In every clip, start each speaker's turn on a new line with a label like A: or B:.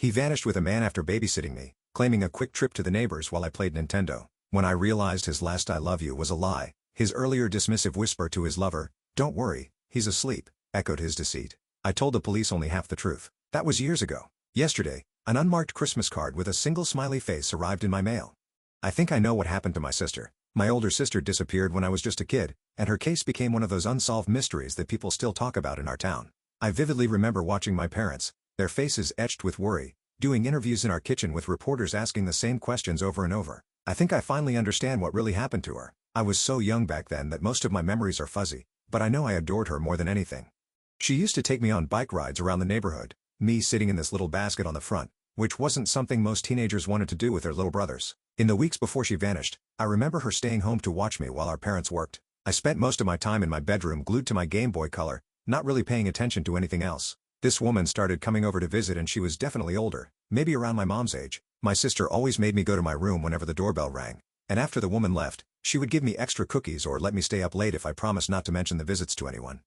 A: He vanished with a man after babysitting me, claiming a quick trip to the neighbors while I played Nintendo. When I realized his last "I love you" was a lie, his earlier dismissive whisper to his lover, "Don't worry, he's asleep," echoed his deceit. I told the police only half the truth. That was years ago. Yesterday, an unmarked Christmas card with a single smiley face arrived in my mail. I think I know what happened to my sister. My older sister disappeared when I was just a kid, and her case became one of those unsolved mysteries that people still talk about in our town. I vividly remember watching my parents, their faces etched with worry, doing interviews in our kitchen with reporters asking the same questions over and over. I think I finally understand what really happened to her. I was so young back then that most of my memories are fuzzy, but I know I adored her more than anything. She used to take me on bike rides around the neighborhood, me sitting in this little basket on the front, which wasn't something most teenagers wanted to do with their little brothers. In the weeks before she vanished, I remember her staying home to watch me while our parents worked. I spent most of my time in my bedroom glued to my Game Boy Color, not really paying attention to anything else. This woman started coming over to visit and she was definitely older, maybe around my mom's age. My sister always made me go to my room whenever the doorbell rang, and after the woman left, she would give me extra cookies or let me stay up late if I promised not to mention the visits to anyone.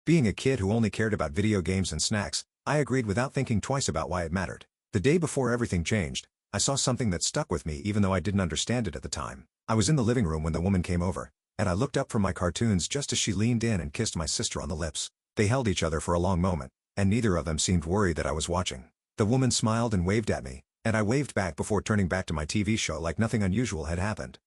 A: Being a kid who only cared about video games and snacks, I agreed without thinking twice about why it mattered. The day before everything changed, I saw something that stuck with me even though I didn't understand it at the time. I was in the living room when the woman came over, and I looked up from my cartoons just as she leaned in and kissed my sister on the lips. They held each other for a long moment, and neither of them seemed worried that I was watching. The woman smiled and waved at me, and I waved back before turning back to my TV show like nothing unusual had happened.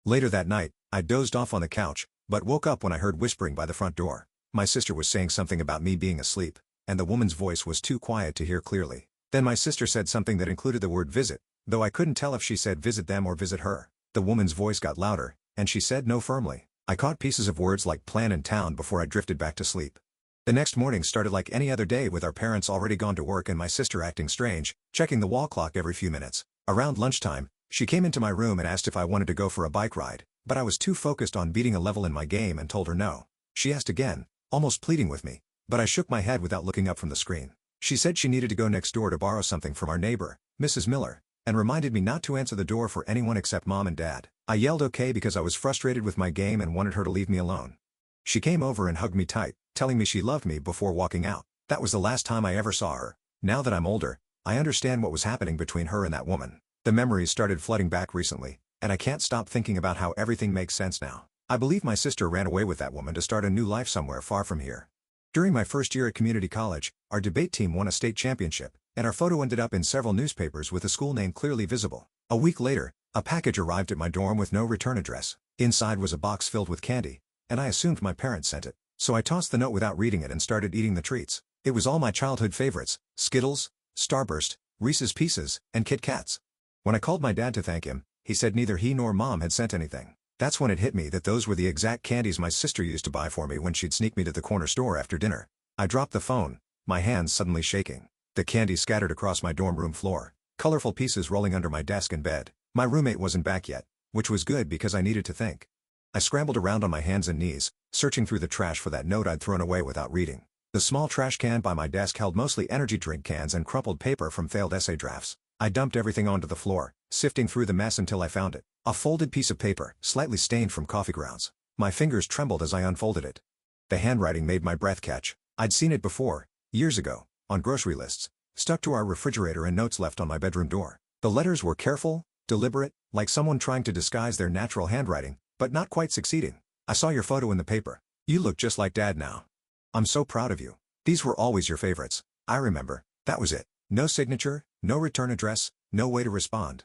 A: Later that night, I dozed off on the couch, but woke up when I heard whispering by the front door. My sister was saying something about me being asleep, and the woman's voice was too quiet to hear clearly. Then my sister said something that included the word visit, though I couldn't tell if she said visit them or visit her. The woman's voice got louder, and she said no firmly. I caught pieces of words like plan and town before I drifted back to sleep. The next morning started like any other day with our parents already gone to work and my sister acting strange, checking the wall clock every few minutes. Around lunchtime, she came into my room and asked if I wanted to go for a bike ride, but I was too focused on beating a level in my game and told her no. She asked again, almost pleading with me, but I shook my head without looking up from the screen. She said she needed to go next door to borrow something from our neighbor, Mrs. Miller, and reminded me not to answer the door for anyone except Mom and Dad. I yelled okay because I was frustrated with my game and wanted her to leave me alone. She came over and hugged me tight, telling me she loved me before walking out. That was the last time I ever saw her. Now that I'm older, I understand what was happening between her and that woman. The memories started flooding back recently, and I can't stop thinking about how everything makes sense now. I believe my sister ran away with that woman to start a new life somewhere far from here. During my first year at community college, our debate team won a state championship, and our photo ended up in several newspapers with the school name clearly visible. A week later, a package arrived at my dorm with no return address. Inside was a box filled with candy, and I assumed my parents sent it. So I tossed the note without reading it and started eating the treats. It was all my childhood favorites: Skittles, Starburst, Reese's Pieces, and Kit Kats. When I called my dad to thank him, he said neither he nor Mom had sent anything. That's when it hit me that those were the exact candies my sister used to buy for me when she'd sneak me to the corner store after dinner. I dropped the phone, my hands suddenly shaking. The candy scattered across my dorm room floor, colorful pieces rolling under my desk and bed. My roommate wasn't back yet, which was good because I needed to think. I scrambled around on my hands and knees, searching through the trash for that note I'd thrown away without reading. The small trash can by my desk held mostly energy drink cans and crumpled paper from failed essay drafts. I dumped everything onto the floor, sifting through the mess until I found it. A folded piece of paper, slightly stained from coffee grounds. My fingers trembled as I unfolded it. The handwriting made my breath catch. I'd seen it before, years ago, on grocery lists, stuck to our refrigerator and notes left on my bedroom door. The letters were careful, deliberate, like someone trying to disguise their natural handwriting, but not quite succeeding. I saw your photo in the paper. You look just like Dad now. I'm so proud of you. These were always your favorites. I remember. That was it. No signature, no return address, no way to respond.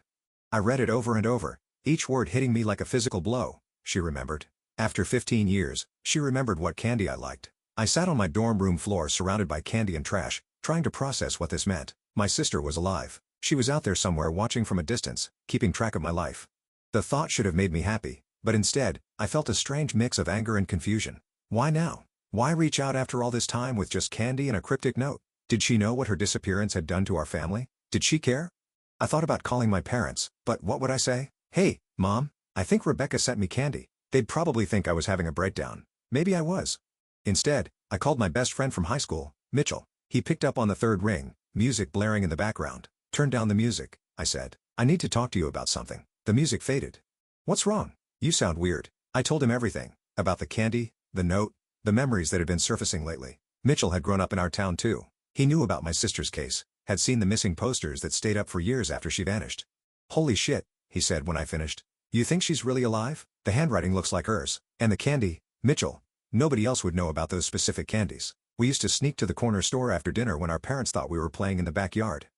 A: I read it over and over, each word hitting me like a physical blow, she remembered. After 15 years, she remembered what candy I liked. I sat on my dorm room floor surrounded by candy and trash, trying to process what this meant. My sister was alive. She was out there somewhere watching from a distance, keeping track of my life. The thought should have made me happy, but instead, I felt a strange mix of anger and confusion. Why now? Why reach out after all this time with just candy and a cryptic note? Did she know what her disappearance had done to our family? Did she care? I thought about calling my parents, but what would I say? Hey, Mom, I think Rebecca sent me candy. They'd probably think I was having a breakdown. Maybe I was. Instead, I called my best friend from high school, Mitchell. He picked up on the third ring, music blaring in the background. Turn down the music, I said. I need to talk to you about something. The music faded. What's wrong? You sound weird. I told him everything, about the candy, the note, the memories that had been surfacing lately. Mitchell had grown up in our town too. He knew about my sister's case, had seen the missing posters that stayed up for years after she vanished. "Holy shit," he said when I finished. "You think she's really alive? The handwriting looks like hers. And the candy, Mitchell. Nobody else would know about those specific candies. We used to sneak to the corner store after dinner when our parents thought we were playing in the backyard.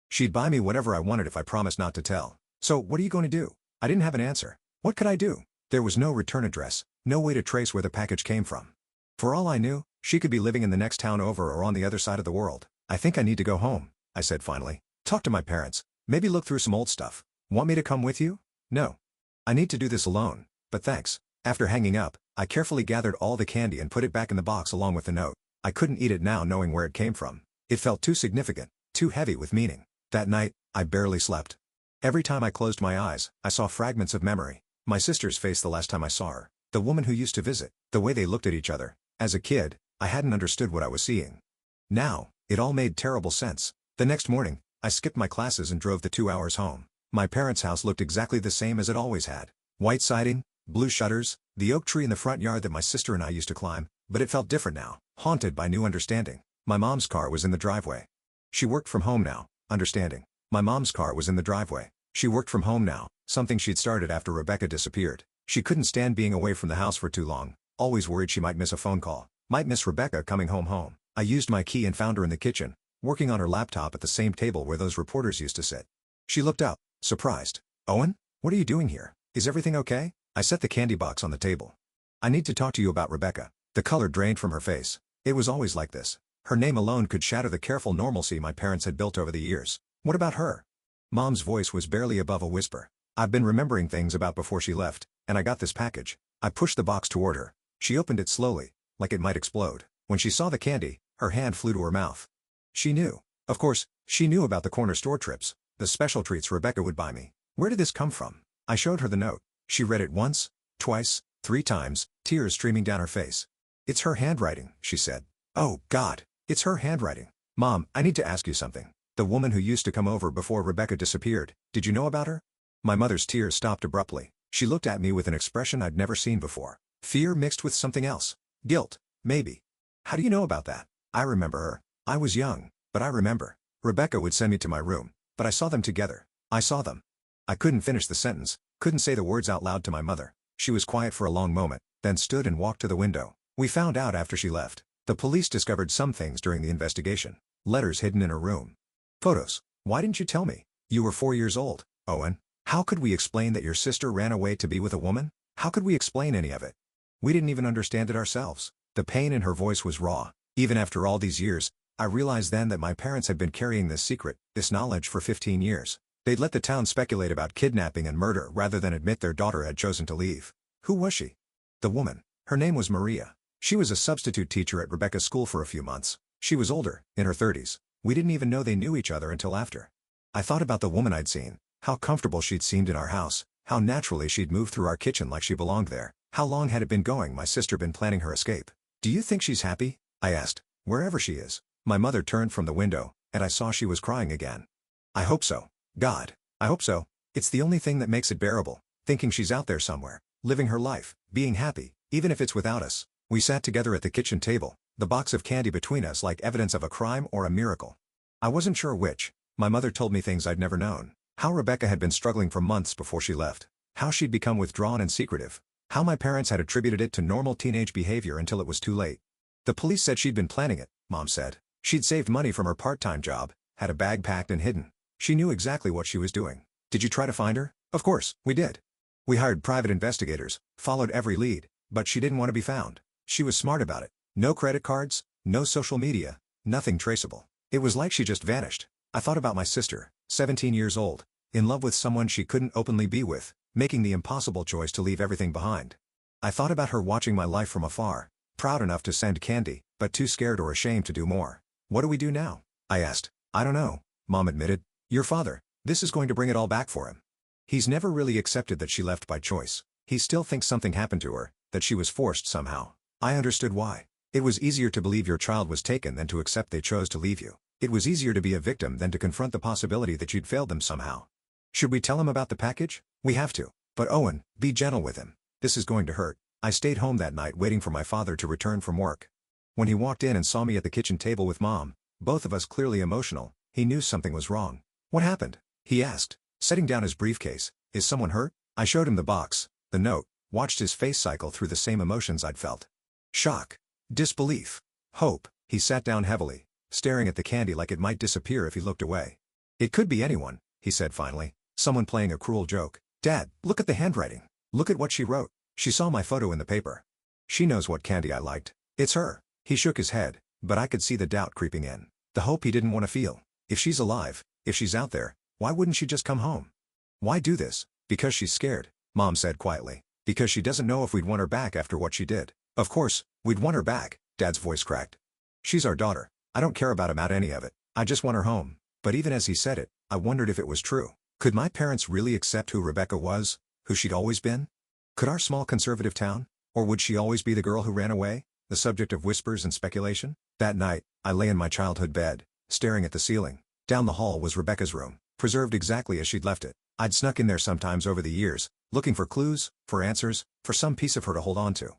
A: She'd buy me whatever I wanted if I promised not to tell. So what are you going to do?" I didn't have an answer. What could I do? There was no return address, no way to trace where the package came from. For all I knew, she could be living in the next town over or on the other side of the world. "I think I need to go home," I said finally. "Talk to my parents. Maybe look through some old stuff. Want me to come with you?" "No. I need to do this alone, but thanks." After hanging up, I carefully gathered all the candy and put it back in the box along with the note. I couldn't eat it now knowing where it came from. It felt too significant, too heavy with meaning. That night, I barely slept. Every time I closed my eyes, I saw fragments of memory. My sister's face the last time I saw her. The woman who used to visit. The way they looked at each other. As a kid, I hadn't understood what I was seeing. Now, it all made terrible sense. The next morning, I skipped my classes and drove the 2 hours home. My parents' house looked exactly the same as it always had. White siding, blue shutters, the oak tree in the front yard that my sister and I used to climb, but it felt different now, haunted by new understanding. My mom's car was in the driveway. She worked from home now, understanding. My mom's car was in the driveway. She worked from home now, something she'd started after Rebecca disappeared. She couldn't stand being away from the house for too long, always worried she might miss a phone call, might miss Rebecca coming home. I used my key and found her in the kitchen, working on her laptop at the same table where those reporters used to sit. She looked up, surprised. "Owen? What are you doing here? Is everything okay?" I set the candy box on the table. "I need to talk to you about Rebecca." The color drained from her face. It was always like this. Her name alone could shatter the careful normalcy my parents had built over the years. "What about her?" Mom's voice was barely above a whisper. "I've been remembering things about before she left, and I got this package." I pushed the box toward her. She opened it slowly, like it might explode. When she saw the candy, her hand flew to her mouth. She knew. Of course, she knew about the corner store trips, the special treats Rebecca would buy me. Where did this come from? I showed her the note. She read it once, twice, 3 times, tears streaming down her face. "It's her handwriting," she said. "Oh, God, it's her handwriting. Mom, I need to ask you something. The woman who used to come over before Rebecca disappeared, did you know about her?" My mother's tears stopped abruptly. She looked at me with an expression I'd never seen before. Fear mixed with something else. Guilt, maybe. "How do you know about that?" "I remember her. I was young, but I remember. Rebecca would send me to my room, but I saw them together. I saw them." I couldn't finish the sentence, couldn't say the words out loud to my mother. She was quiet for a long moment, then stood and walked to the window. "We found out after she left. The police discovered some things during the investigation. Letters hidden in her room. Photos. Why didn't you tell me? You were 4 years old, Owen. How could we explain that your sister ran away to be with a woman? How could we explain any of it? We didn't even understand it ourselves." The pain in her voice was raw. Even after all these years, I realized then that my parents had been carrying this secret, this knowledge for 15 years. They'd let the town speculate about kidnapping and murder rather than admit their daughter had chosen to leave. Who was she? The woman. Her name was Maria. She was a substitute teacher at Rebecca's school for a few months. She was older, in her 30s. We didn't even know they knew each other until after. I thought about the woman I'd seen, how comfortable she'd seemed in our house, how naturally she'd moved through our kitchen like she belonged there. How long had it been going my sister been planning her escape? "Do you think she's happy?" I asked. "Wherever she is." My mother turned from the window, and I saw she was crying again. "I hope so. God, I hope so. It's the only thing that makes it bearable, thinking she's out there somewhere, living her life, being happy, even if it's without us." We sat together at the kitchen table, the box of candy between us like evidence of a crime or a miracle. I wasn't sure which. My mother told me things I'd never known. How Rebecca had been struggling for months before she left. How she'd become withdrawn and secretive. How my parents had attributed it to normal teenage behavior until it was too late. "The police said she'd been planning it," Mom said. "She'd saved money from her part-time job, had a bag packed and hidden. She knew exactly what she was doing." "Did you try to find her?" "Of course, we did. We hired private investigators, followed every lead, but she didn't want to be found. She was smart about it. No credit cards, no social media, nothing traceable. It was like she just vanished." I thought about my sister, 17 years old, in love with someone she couldn't openly be with, making the impossible choice to leave everything behind. I thought about her watching my life from afar, proud enough to send candy, but too scared or ashamed to do more. "What do we do now?" I asked. "I don't know," Mom admitted. "Your father, this is going to bring it all back for him. He's never really accepted that she left by choice. He still thinks something happened to her, that she was forced somehow." I understood why. It was easier to believe your child was taken than to accept they chose to leave you. It was easier to be a victim than to confront the possibility that you'd failed them somehow. "Should we tell him about the package?" "We have to. But Owen, be gentle with him. This is going to hurt." I stayed home that night waiting for my father to return from work. When he walked in and saw me at the kitchen table with Mom, both of us clearly emotional, He knew something was wrong. "What happened?" he asked, setting down his briefcase. "Is someone hurt?" I showed him the box, the note, watched his face cycle through the same emotions I'd felt. Shock. Disbelief. Hope. He sat down heavily, staring at the candy like it might disappear if he looked away. "It could be anyone," he said finally. "Someone playing a cruel joke." "Dad, look at the handwriting. Look at what she wrote. She saw my photo in the paper. She knows what candy I liked. It's her." He shook his head, but I could see the doubt creeping in. The hope he didn't want to feel. If she's alive, if she's out there, why wouldn't she just come home? "Why do this?" "Because she's scared," Mom said quietly. "Because she doesn't know if we'd want her back after what she did." "Of course, we'd want her back," Dad's voice cracked. "She's our daughter. I don't care about any of it. I just want her home." But even as he said it, I wondered if it was true. Could my parents really accept who Rebecca was, who she'd always been? Could our small conservative town? Or would she always be the girl who ran away, the subject of whispers and speculation? That night, I lay in my childhood bed, staring at the ceiling. Down the hall was Rebecca's room, preserved exactly as she'd left it. I'd snuck in there sometimes over the years, looking for clues, for answers, for some piece of her to hold on to.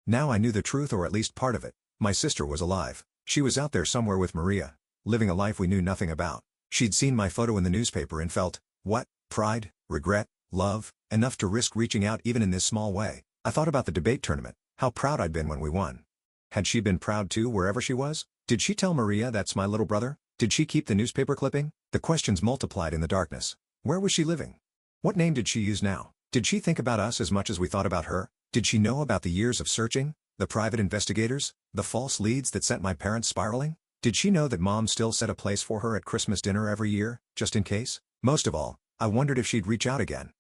A: Now I knew the truth, or at least part of it. My sister was alive. She was out there somewhere with Maria, living a life we knew nothing about. She'd seen my photo in the newspaper and felt, what? Pride, regret, love, enough to risk reaching out even in this small way. I thought about the debate tournament, how proud I'd been when we won. Had she been proud too wherever she was? Did she tell Maria that's my little brother? Did she keep the newspaper clipping? The questions multiplied in the darkness. Where was she living? What name did she use now? Did she think about us as much as we thought about her? Did she know about the years of searching, the private investigators, the false leads that sent my parents spiraling? Did she know that Mom still set a place for her at Christmas dinner every year, just in case? Most of all, I wondered if she'd reach out again.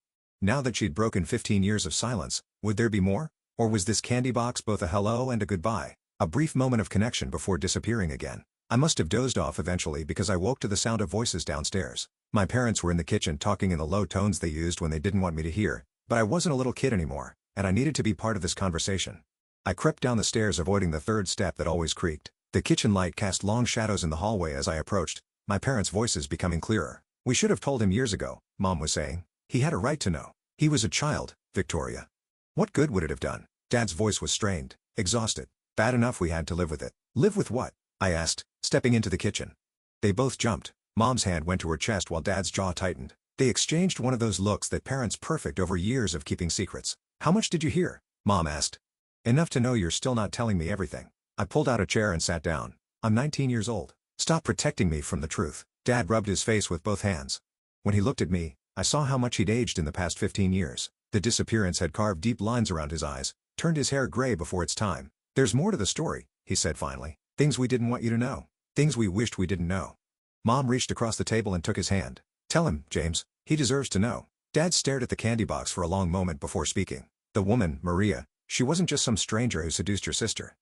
A: Now that she'd broken 15 years of silence, would there be more? Or was this candy box both a hello and a goodbye? A brief moment of connection before disappearing again. I must have dozed off eventually because I woke to the sound of voices downstairs. My parents were in the kitchen talking in the low tones they used when they didn't want me to hear, but I wasn't a little kid anymore, and I needed to be part of this conversation. I crept down the stairs, avoiding the third step that always creaked. The kitchen light cast long shadows in the hallway as I approached, my parents' voices becoming clearer. "We should have told him years ago," Mom was saying. "He had a right to know. He was a child, Victoria." "What good would it have done?" Dad's voice was strained, exhausted. "Bad enough we had to live with it." "Live with what?" I asked, stepping into the kitchen. They both jumped. Mom's hand went to her chest while Dad's jaw tightened. They exchanged one of those looks that parents perfect over years of keeping secrets. "How much did you hear?" Mom asked. "Enough to know you're still not telling me everything." I pulled out a chair and sat down. "I'm 19 years old. Stop protecting me from the truth." Dad rubbed his face with both hands. When he looked at me, I saw how much he'd aged in the past 15 years. The disappearance had carved deep lines around his eyes, turned his hair gray before its time. "There's more to the story," he said finally. "Things we didn't want you to know. Things we wished we didn't know." Mom reached across the table and took his hand. "Tell him, James. He deserves to know." Dad stared at the candy box for a long moment before speaking. "The woman, Maria, she wasn't just some stranger who seduced your sister.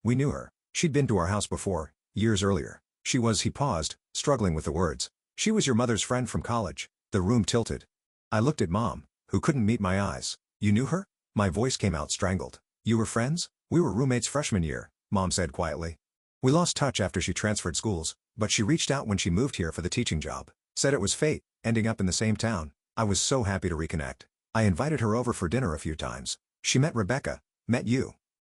A: We knew her. She'd been to our house before, years earlier. She was," he paused, struggling with the words. "She was your mother's friend from college." The room tilted. I looked at Mom, who couldn't meet my eyes. "You knew her?" My voice came out strangled. "You were friends?" "We were roommates freshman year," Mom said quietly. "We lost touch after she transferred schools, but she reached out when she moved here for the teaching job. Said it was fate, ending up in the same town. I was so happy to reconnect. I invited her over for dinner a few times. She met Rebecca, met you."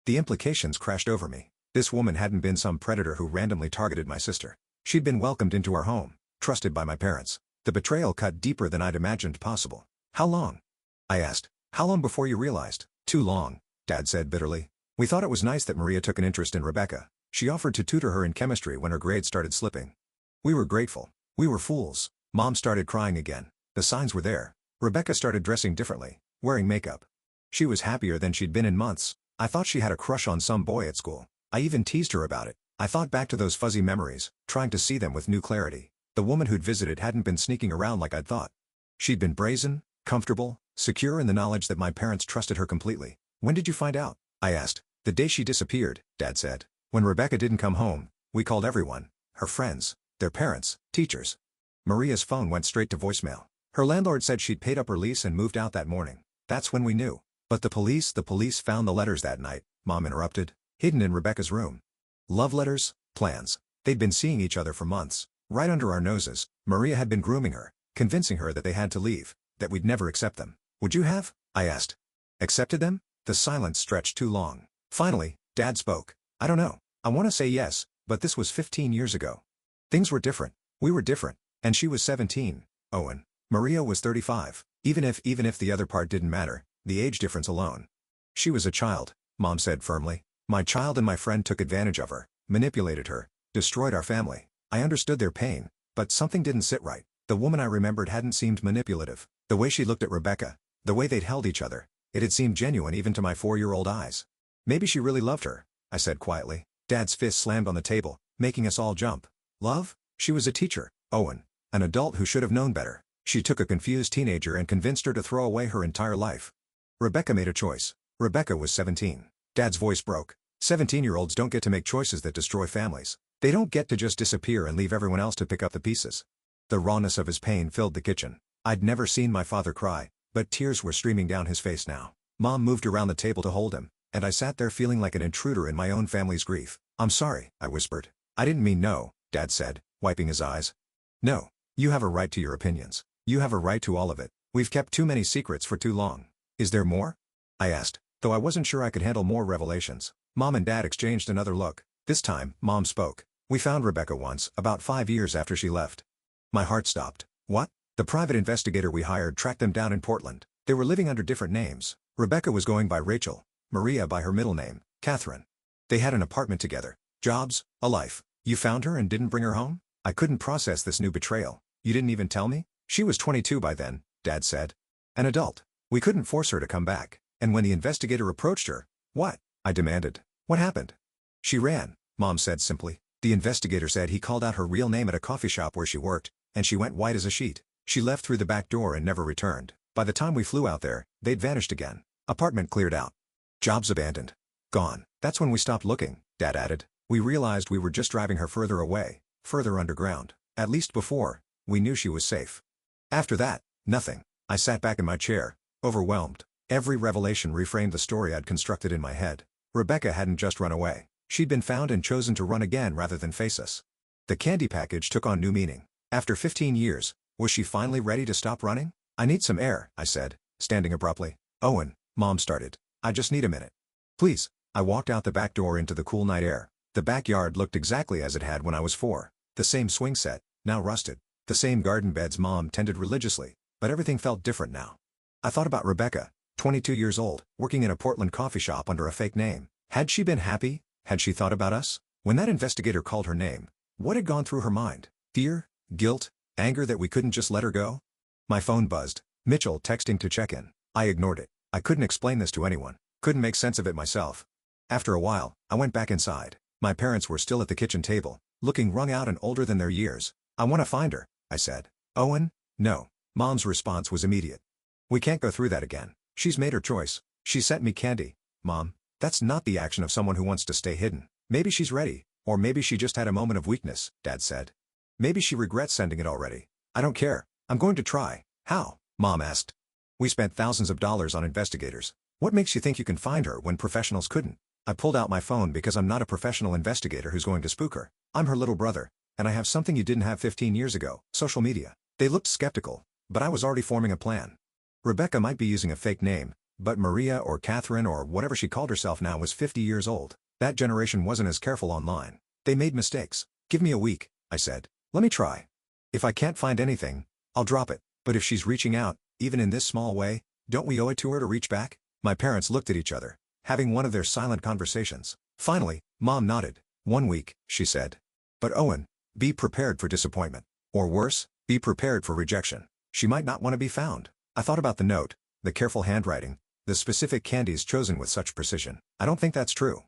A: The implications crashed over me. This woman hadn't been some predator who randomly targeted my sister. She'd been welcomed into our home, trusted by my parents. The betrayal cut deeper than I'd imagined possible. "How long?" I asked. "How long before you realized?" "Too long," Dad said bitterly. "We thought it was nice that Maria took an interest in Rebecca. She offered to tutor her in chemistry when her grades started slipping. We were grateful. We were fools." Mom started crying again. The signs were there. Rebecca started dressing differently, wearing makeup. She was happier than she'd been in months. I thought she had a crush on some boy at school. I even teased her about it. I thought back to those fuzzy memories, trying to see them with new clarity. The woman who'd visited hadn't been sneaking around like I'd thought. She'd been brazen, comfortable, secure in the knowledge that my parents trusted her completely. "When did you find out?" I asked. "The day she disappeared," Dad said. "When Rebecca didn't come home, we called everyone. Her friends, their parents, teachers. Maria's phone went straight to voicemail. Her landlord said she'd paid up her lease and moved out that morning. That's when we knew." "But the police found the letters that night," Mom interrupted. "Hidden in Rebecca's room. Love letters, plans. They'd been seeing each other for months. Right under our noses. Maria had been grooming her, convincing her that they had to leave, that we'd never accept them." "Would you have?" I asked. "Accepted them?" The silence stretched too long. Finally, Dad spoke. "I don't know. I want to say yes, but this was 15 years ago. Things were different. We were different, and she was 17, Owen. Maria was 35, even if the other part didn't matter, the age difference alone. She was a child, Mom said firmly. My child and my friend took advantage of her, manipulated her, destroyed our family. I understood their pain, but something didn't sit right. The woman I remembered hadn't seemed manipulative. The way she looked at Rebecca, the way they'd held each other, it had seemed genuine even to my 4-year-old eyes. Maybe she really loved her, I said quietly. Dad's fist slammed on the table, making us all jump. Love? She was a teacher, Owen. An adult who should have known better. She took a confused teenager and convinced her to throw away her entire life. Rebecca made a choice. Rebecca was 17. Dad's voice broke. 17-year-olds don't get to make choices that destroy families. They don't get to just disappear and leave everyone else to pick up the pieces. The rawness of his pain filled the kitchen. I'd never seen my father cry, but tears were streaming down his face now. Mom moved around the table to hold him, and I sat there feeling like an intruder in my own family's grief. I'm sorry, I whispered. I didn't mean no, Dad said, wiping his eyes. No. You have a right to your opinions. You have a right to all of it. We've kept too many secrets for too long. Is there more? I asked, though I wasn't sure I could handle more revelations. Mom and Dad exchanged another look. This time, Mom spoke. We found Rebecca once, about 5 years after she left. My heart stopped. What? The private investigator we hired tracked them down in Portland. They were living under different names. Rebecca was going by Rachel, Maria by her middle name, Catherine. They had an apartment together, jobs, a life. You found her and didn't bring her home? I couldn't process this new betrayal. You didn't even tell me? She was 22 by then, Dad said. An adult. We couldn't force her to come back. And when the investigator approached her, what? I demanded. What happened? She ran, Mom said simply. The investigator said he called out her real name at a coffee shop where she worked, and she went white as a sheet. She left through the back door and never returned. By the time we flew out there, they'd vanished again. Apartment cleared out. Jobs abandoned. Gone. That's when we stopped looking, Dad added. We realized we were just driving her further away, further underground. At least before, we knew she was safe. After that, nothing. I sat back in my chair, overwhelmed. Every revelation reframed the story I'd constructed in my head. Rebecca hadn't just run away. She'd been found and chosen to run again rather than face us. The candy package took on new meaning. After 15 years, was she finally ready to stop running? I need some air, I said, standing abruptly. Owen, Mom started. I just need a minute. Please. I walked out the back door into the cool night air. The backyard looked exactly as it had when I was 4. The same swing set, now rusted. The same garden beds Mom tended religiously, but everything felt different now. I thought about Rebecca, 22 years old, working in a Portland coffee shop under a fake name. Had she been happy? Had she thought about us? When that investigator called her name, what had gone through her mind? Fear? Guilt? Anger that we couldn't just let her go? My phone buzzed. Mitchell texting to check in. I ignored it. I couldn't explain this to anyone. Couldn't make sense of it myself. After a while, I went back inside. My parents were still at the kitchen table, looking wrung out and older than their years. I want to find her, I said. Owen? No. Mom's response was immediate. We can't go through that again. She's made her choice. She sent me candy. Mom, that's not the action of someone who wants to stay hidden. Maybe she's ready, or maybe she just had a moment of weakness, Dad said. Maybe she regrets sending it already. I don't care. I'm going to try. How? Mom asked. We spent thousands of dollars on investigators. What makes you think you can find her when professionals couldn't? I pulled out my phone because I'm not a professional investigator who's going to spook her. I'm her little brother, and I have something you didn't have 15 years ago, social media. They looked skeptical, but I was already forming a plan. Rebecca might be using a fake name, but Maria or Catherine or whatever she called herself now was 50 years old. That generation wasn't as careful online. They made mistakes. Give me a week, I said. Let me try. If I can't find anything, I'll drop it. But if she's reaching out, even in this small way, don't we owe it to her to reach back? My parents looked at each other, having one of their silent conversations. Finally, Mom nodded. 1 week, she said. But Owen, be prepared for disappointment. Or worse, be prepared for rejection. She might not want to be found. I thought about the note, the careful handwriting, the specific candies chosen with such precision. I don't think that's true.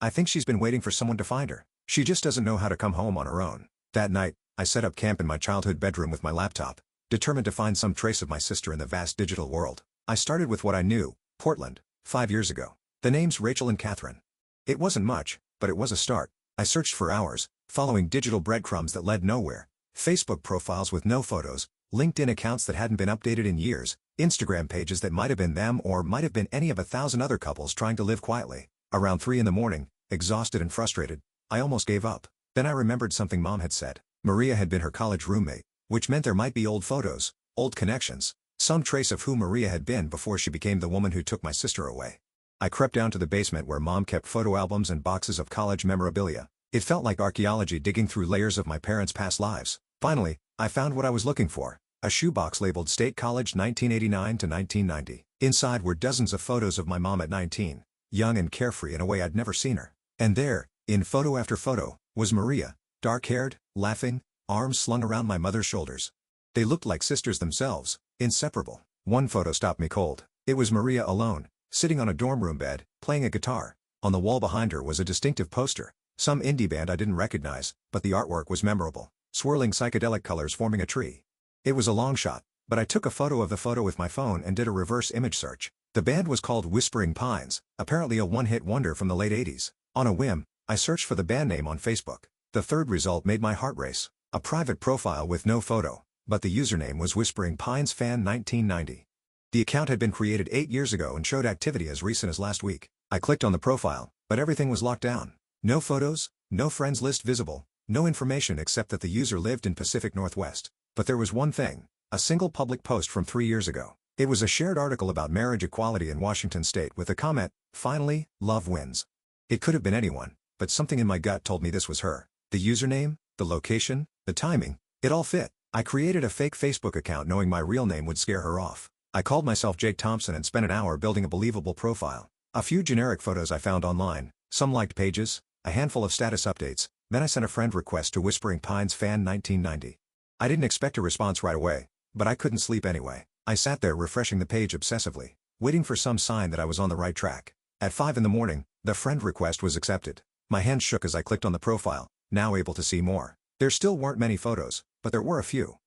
A: I think she's been waiting for someone to find her. She just doesn't know how to come home on her own. That night, I set up camp in my childhood bedroom with my laptop, determined to find some trace of my sister in the vast digital world. I started with what I knew, Portland, 5 years ago. The names Rachel and Catherine. It wasn't much, but it was a start. I searched for hours, following digital breadcrumbs that led nowhere. Facebook profiles with no photos, LinkedIn accounts that hadn't been updated in years, Instagram pages that might have been them or might have been any of 1,000 other couples trying to live quietly. Around 3 in the morning, exhausted and frustrated, I almost gave up. Then I remembered something Mom had said. Maria had been her college roommate, which meant there might be old photos, old connections, some trace of who Maria had been before she became the woman who took my sister away. I crept down to the basement where Mom kept photo albums and boxes of college memorabilia. It felt like archaeology digging through layers of my parents' past lives. Finally, I found what I was looking for. A shoebox labeled State College 1989 to 1990. Inside were dozens of photos of my mom at 19, young and carefree in a way I'd never seen her. And there, in photo after photo, was Maria, dark-haired, laughing, arms slung around my mother's shoulders. They looked like sisters themselves, inseparable. One photo stopped me cold. It was Maria alone, sitting on a dorm room bed, playing a guitar. On the wall behind her was a distinctive poster, some indie band I didn't recognize, but the artwork was memorable, swirling psychedelic colors forming a tree. It was a long shot, but I took a photo of the photo with my phone and did a reverse image search. The band was called Whispering Pines, apparently a one-hit wonder from the late 80s. On a whim, I searched for the band name on Facebook. The third result made my heart race. A private profile with no photo, but the username was Whispering Pines Fan 1990. The account had been created 8 years ago and showed activity as recent as last week. I clicked on the profile, but everything was locked down. No photos, no friends list visible, no information except that the user lived in Pacific Northwest. But there was one thing, a single public post from 3 years ago. It was a shared article about marriage equality in Washington state with the comment, "Finally, love wins." It could have been anyone, but something in my gut told me this was her. The username, the location, the timing, it all fit. I created a fake Facebook account knowing my real name would scare her off. I called myself Jake Thompson and spent an hour building a believable profile. A few generic photos I found online, some liked pages, a handful of status updates, then I sent a friend request to Whispering Pines Fan 1990. I didn't expect a response right away, but I couldn't sleep anyway. I sat there refreshing the page obsessively, waiting for some sign that I was on the right track. At 5 in the morning, the friend request was accepted. My hands shook as I clicked on the profile, now able to see more. There still weren't many photos, but there were a few.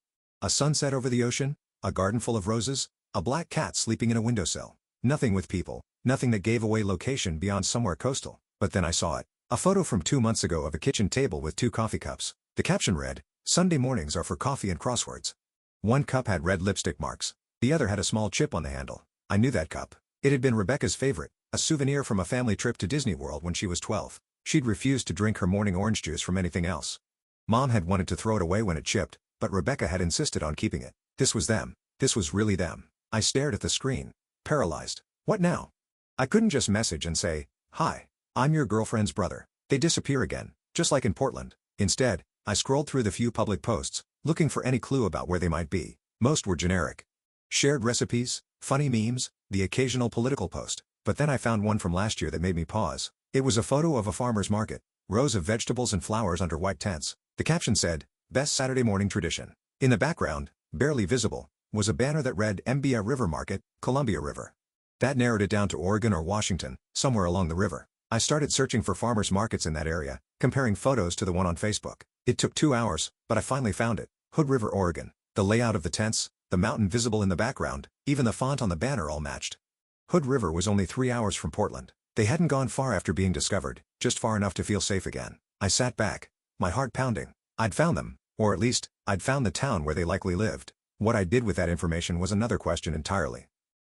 A: A sunset over the ocean, a garden full of roses, a black cat sleeping in a windowsill. Nothing with people, nothing that gave away location beyond somewhere coastal. But then I saw it. A photo from 2 months ago of a kitchen table with 2 coffee cups. The caption read, "Sunday mornings are for coffee and crosswords." One cup had red lipstick marks. The other had a small chip on the handle. I knew that cup. It had been Rebecca's favorite, a souvenir from a family trip to Disney World when she was 12. She'd refused to drink her morning orange juice from anything else. Mom had wanted to throw it away when it chipped, but Rebecca had insisted on keeping it. This was them. This was really them. I stared at the screen, paralyzed. What now? I couldn't just message and say, "Hi, I'm your girlfriend's brother." They disappear again, just like in Portland. Instead, I scrolled through the few public posts, looking for any clue about where they might be. Most were generic. Shared recipes, funny memes, the occasional political post. But then I found one from last year that made me pause. It was a photo of a farmer's market, rows of vegetables and flowers under white tents. The caption said, "Best Saturday morning tradition." In the background, barely visible, was a banner that read MBA River Market, Columbia River. That narrowed it down to Oregon or Washington, somewhere along the river. I started searching for farmers markets in that area, comparing photos to the one on Facebook. It took 2 hours, but I finally found it. Hood River, Oregon. The layout of the tents, the mountain visible in the background, even the font on the banner all matched. Hood River was only 3 hours from Portland. They hadn't gone far after being discovered, just far enough to feel safe again. I sat back, my heart pounding. I'd found them, or at least, I'd found the town where they likely lived. What I did with that information was another question entirely.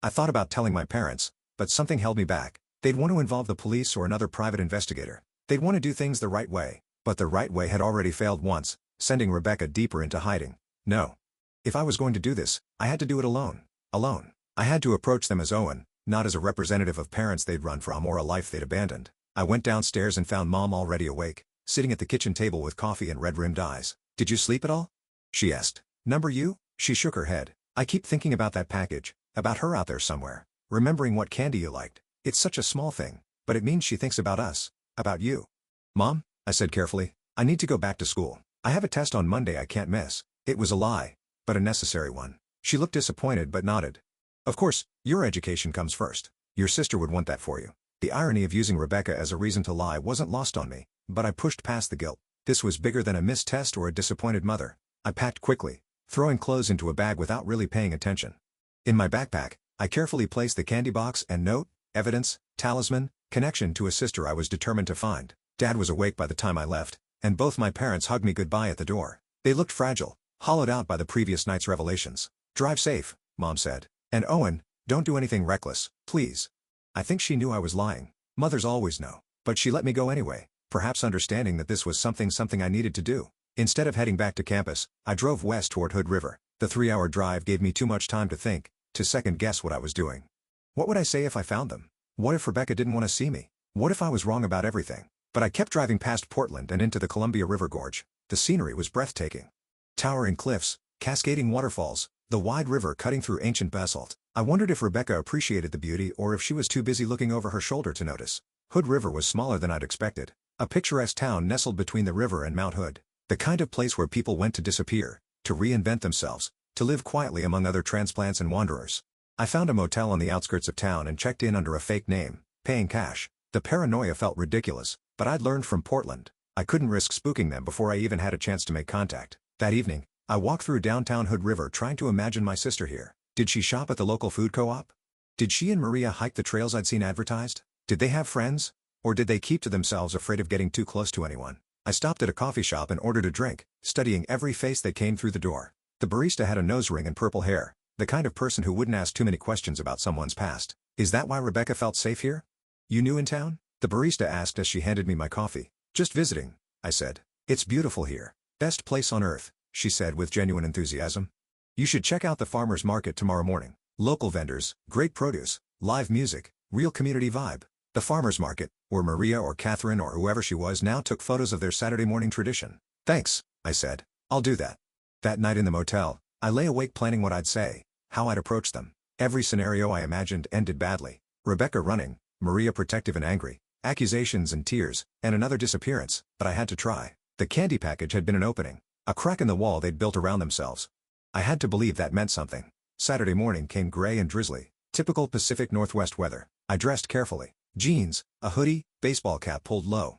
A: I thought about telling my parents, but something held me back. They'd want to involve the police or another private investigator. They'd want to do things the right way, but the right way had already failed once, sending Rebecca deeper into hiding. No. If I was going to do this, I had to do it alone. Alone. I had to approach them as Owen, not as a representative of parents they'd run from or a life they'd abandoned. I went downstairs and found Mom already awake, sitting at the kitchen table with coffee and red-rimmed eyes. "Did you sleep at all?" she asked. "Number you?" She shook her head. "I keep thinking about that package, about her out there somewhere, remembering what candy you liked. It's such a small thing, but it means she thinks about us, about you." "Mom," I said carefully, "I need to go back to school. I have a test on Monday I can't miss." It was a lie, but a necessary one. She looked disappointed but nodded. "Of course, your education comes first. Your sister would want that for you." The irony of using Rebecca as a reason to lie wasn't lost on me, but I pushed past the guilt. This was bigger than a missed test or a disappointed mother. I packed quickly, throwing clothes into a bag without really paying attention. In my backpack, I carefully placed the candy box and note, evidence, talisman, connection to a sister I was determined to find. Dad was awake by the time I left, and both my parents hugged me goodbye at the door. They looked fragile, hollowed out by the previous night's revelations. "Drive safe," Mom said. "And Owen, don't do anything reckless, please." I think she knew I was lying. Mothers always know. But she let me go anyway, perhaps understanding that this was something I needed to do. Instead of heading back to campus, I drove west toward Hood River. The 3-hour drive gave me too much time to think, to second-guess what I was doing. What would I say if I found them? What if Rebecca didn't want to see me? What if I was wrong about everything? But I kept driving past Portland and into the Columbia River Gorge. The scenery was breathtaking. Towering cliffs, cascading waterfalls, the wide river cutting through ancient basalt. I wondered if Rebecca appreciated the beauty or if she was too busy looking over her shoulder to notice. Hood River was smaller than I'd expected. A picturesque town nestled between the river and Mount Hood. The kind of place where people went to disappear, to reinvent themselves, to live quietly among other transplants and wanderers. I found a motel on the outskirts of town and checked in under a fake name, paying cash. The paranoia felt ridiculous, but I'd learned from Portland. I couldn't risk spooking them before I even had a chance to make contact. That evening, I walked through downtown Hood River trying to imagine my sister here. Did she shop at the local food co-op? Did she and Maria hike the trails I'd seen advertised? Did they have friends? Or did they keep to themselves, afraid of getting too close to anyone? I stopped at a coffee shop and ordered a drink, studying every face that came through the door. The barista had a nose ring and purple hair, the kind of person who wouldn't ask too many questions about someone's past. Is that why Rebecca felt safe here? You new in town? The barista asked as she handed me my coffee. Just visiting, I said. It's beautiful here. Best place on earth, she said with genuine enthusiasm. You should check out the farmer's market tomorrow morning. Local vendors, great produce, live music, real community vibe. The farmer's market, where Maria or Catherine or whoever she was now took photos of their Saturday morning tradition. Thanks, I said. I'll do that. That night in the motel, I lay awake planning what I'd say, how I'd approach them. Every scenario I imagined ended badly. Rebecca running, Maria protective and angry, accusations and tears, and another disappearance, but I had to try. The candy package had been an opening, a crack in the wall they'd built around themselves. I had to believe that meant something. Saturday morning came gray and drizzly, typical Pacific Northwest weather. I dressed carefully. Jeans, a hoodie, baseball cap pulled low.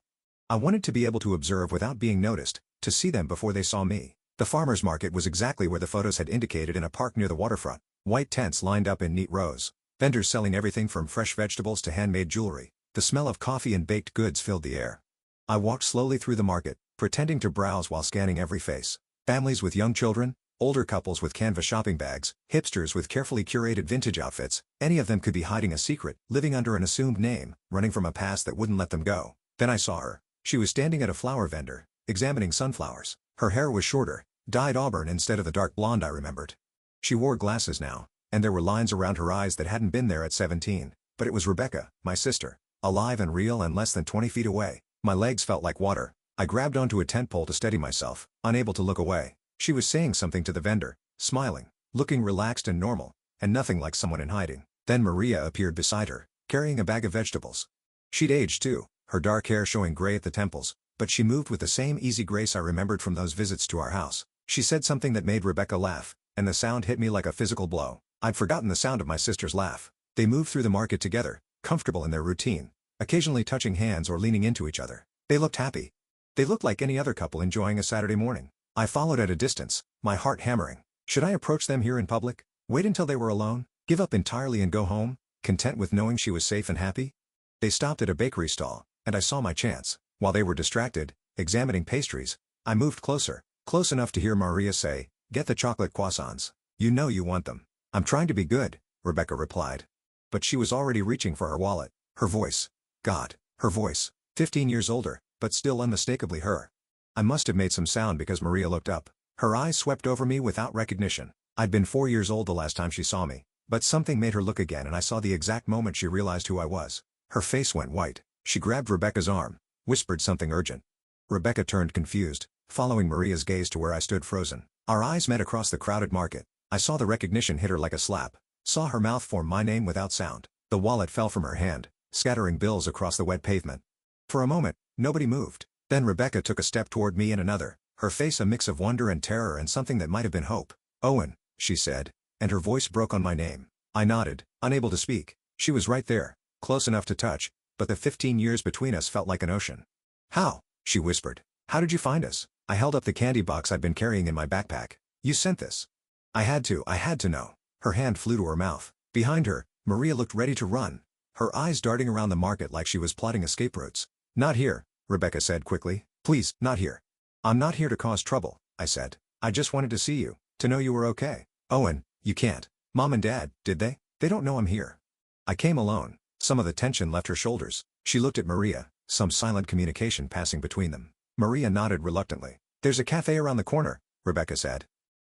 A: I wanted to be able to observe without being noticed, to see them before they saw me. The farmer's market was exactly where the photos had indicated, in a park near the waterfront. White tents lined up in neat rows. Vendors selling everything from fresh vegetables to handmade jewelry. The smell of coffee and baked goods filled the air. I walked slowly through the market, pretending to browse while scanning every face. Families with young children, older couples with canvas shopping bags, hipsters with carefully curated vintage outfits. Any of them could be hiding a secret, living under an assumed name, running from a past that wouldn't let them go. Then I saw her. She was standing at a flower vendor, examining sunflowers. Her hair was shorter, dyed auburn instead of the dark blonde I remembered. She wore glasses now, and there were lines around her eyes that hadn't been there at 17. But it was Rebecca, my sister, alive and real and less than 20 feet away. My legs felt like water. I grabbed onto a tent pole to steady myself, unable to look away. She was saying something to the vendor, smiling, looking relaxed and normal, and nothing like someone in hiding. Then Maria appeared beside her, carrying a bag of vegetables. She'd aged too, her dark hair showing gray at the temples, but she moved with the same easy grace I remembered from those visits to our house. She said something that made Rebecca laugh, and the sound hit me like a physical blow. I'd forgotten the sound of my sister's laugh. They moved through the market together, comfortable in their routine, occasionally touching hands or leaning into each other. They looked happy. They looked like any other couple enjoying a Saturday morning. I followed at a distance, my heart hammering. Should I approach them here in public? Wait until they were alone? Give up entirely and go home, content with knowing she was safe and happy? They stopped at a bakery stall, and I saw my chance. While they were distracted, examining pastries, I moved closer, close enough to hear Maria say, "Get the chocolate croissants. You know you want them." "I'm trying to be good," Rebecca replied. But she was already reaching for her wallet. Her voice. God, her voice. 15 years older, but still unmistakably her. I must have made some sound because Maria looked up. Her eyes swept over me without recognition. I'd been 4 years old the last time she saw me, but something made her look again, and I saw the exact moment she realized who I was. Her face went white. She grabbed Rebecca's arm, whispered something urgent. Rebecca turned confused, following Maria's gaze to where I stood frozen. Our eyes met across the crowded market. I saw the recognition hit her like a slap. Saw her mouth form my name without sound. The wallet fell from her hand, scattering bills across the wet pavement. For a moment, nobody moved. Then Rebecca took a step toward me and another, her face a mix of wonder and terror and something that might have been hope. "Owen," she said, and her voice broke on my name. I nodded, unable to speak. She was right there, close enough to touch, but the 15 years between us felt like an ocean. "How?" she whispered. "How did you find us?" I held up the candy box I'd been carrying in my backpack. "You sent this." I had to know. Her hand flew to her mouth. Behind her, Maria looked ready to run, her eyes darting around the market like she was plotting escape routes. "Not here," Rebecca said quickly. "Please, not here." "I'm not here to cause trouble," I said. "I just wanted to see you, to know you were okay." "Owen, you can't. Mom and Dad, did they? They don't know I'm here." I came alone. Some of the tension left her shoulders. She looked at Maria, some silent communication passing between them. Maria nodded reluctantly. "There's a cafe around the corner," Rebecca said.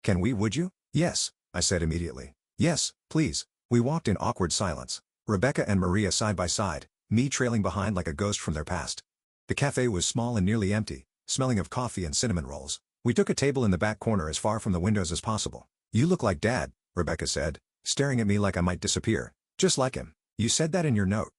A: Would you?" "Yes," I said immediately. "Yes, please." We walked in awkward silence. Rebecca and Maria side by side, me trailing behind like a ghost from their past. The cafe was small and nearly empty, smelling of coffee and cinnamon rolls. We took a table in the back corner as far from the windows as possible. "You look like Dad," Rebecca said, staring at me like I might disappear. "Just like him. You said that in your note."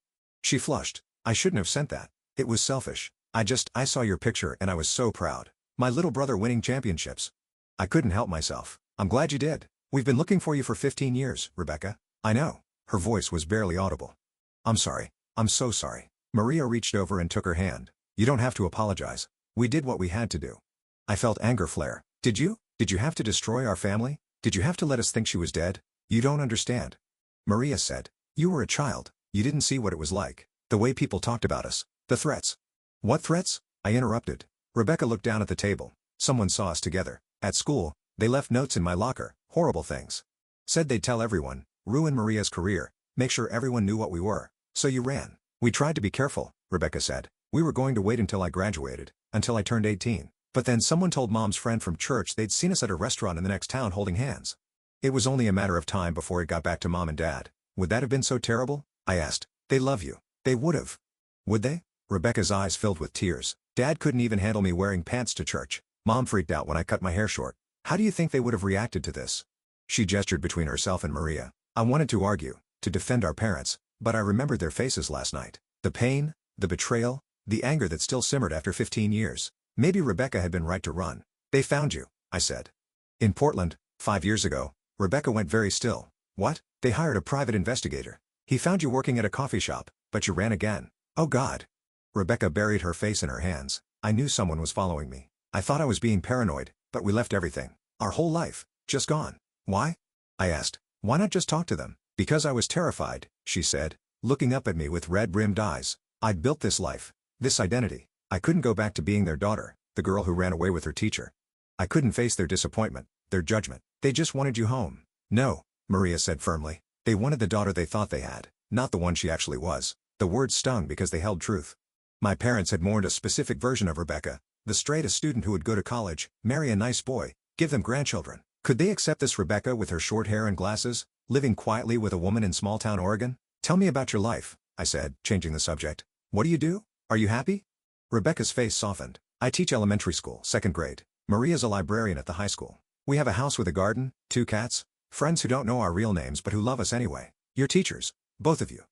A: She flushed. "I shouldn't have sent that. It was selfish. I saw your picture and I was so proud. My little brother winning championships. I couldn't help myself." "I'm glad you did. We've been looking for you for 15 years, Rebecca." "I know." Her voice was barely audible. "I'm sorry. I'm so sorry." Maria reached over and took her hand. "You don't have to apologize. We did what we had to do." I felt anger flare. "Did you? Did you have to destroy our family? Did you have to let us think she was dead? You don't understand." Maria said. "You were a child. You didn't see what it was like. The way people talked about us. The threats." "What threats?" I interrupted. Rebecca looked down at the table. "Someone saw us together. At school, they left notes in my locker, horrible things. Said they'd tell everyone, ruin Maria's career, make sure everyone knew what we were. So you ran." "We tried to be careful," Rebecca said. "We were going to wait until I graduated, until I turned 18. But then someone told Mom's friend from church they'd seen us at a restaurant in the next town holding hands. It was only a matter of time before it got back to Mom and Dad." "Would that have been so terrible?" I asked. "They love you. They would've." "Would they?" Rebecca's eyes filled with tears. "Dad couldn't even handle me wearing pants to church. Mom freaked out when I cut my hair short. How do you think they would have reacted to this?" She gestured between herself and Maria. "I wanted to argue, to defend our parents, but I remembered their faces last night. The pain, the betrayal, the anger that still simmered after 15 years. Maybe Rebecca had been right to run." "They found you," I said. "In Portland, 5 years ago." Rebecca went very still. "What?" "They hired a private investigator. He found you working at a coffee shop, but you ran again." "Oh God." Rebecca buried her face in her hands. "I knew someone was following me. I thought I was being paranoid, but we left everything. Our whole life, just gone." "Why?" I asked. "Why not just talk to them?" "Because I was terrified," she said, looking up at me with red-rimmed eyes. "I'd built this life, this identity. I couldn't go back to being their daughter, the girl who ran away with her teacher. I couldn't face their disappointment, their judgment. They just wanted you home." "No," Maria said firmly. "They wanted the daughter they thought they had, not the one she actually was." The words stung because they held truth. My parents had mourned a specific version of Rebecca, the straight-A student who would go to college, marry a nice boy, give them grandchildren. Could they accept this Rebecca with her short hair and glasses, living quietly with a woman in small-town Oregon? "Tell me about your life," I said, changing the subject. "What do you do? Are you happy?" Rebecca's face softened. "I teach elementary school, 2nd grade. Maria's a librarian at the high school. We have a house with a garden, 2 cats, friends who don't know our real names but who love us anyway. You're teachers, both of you."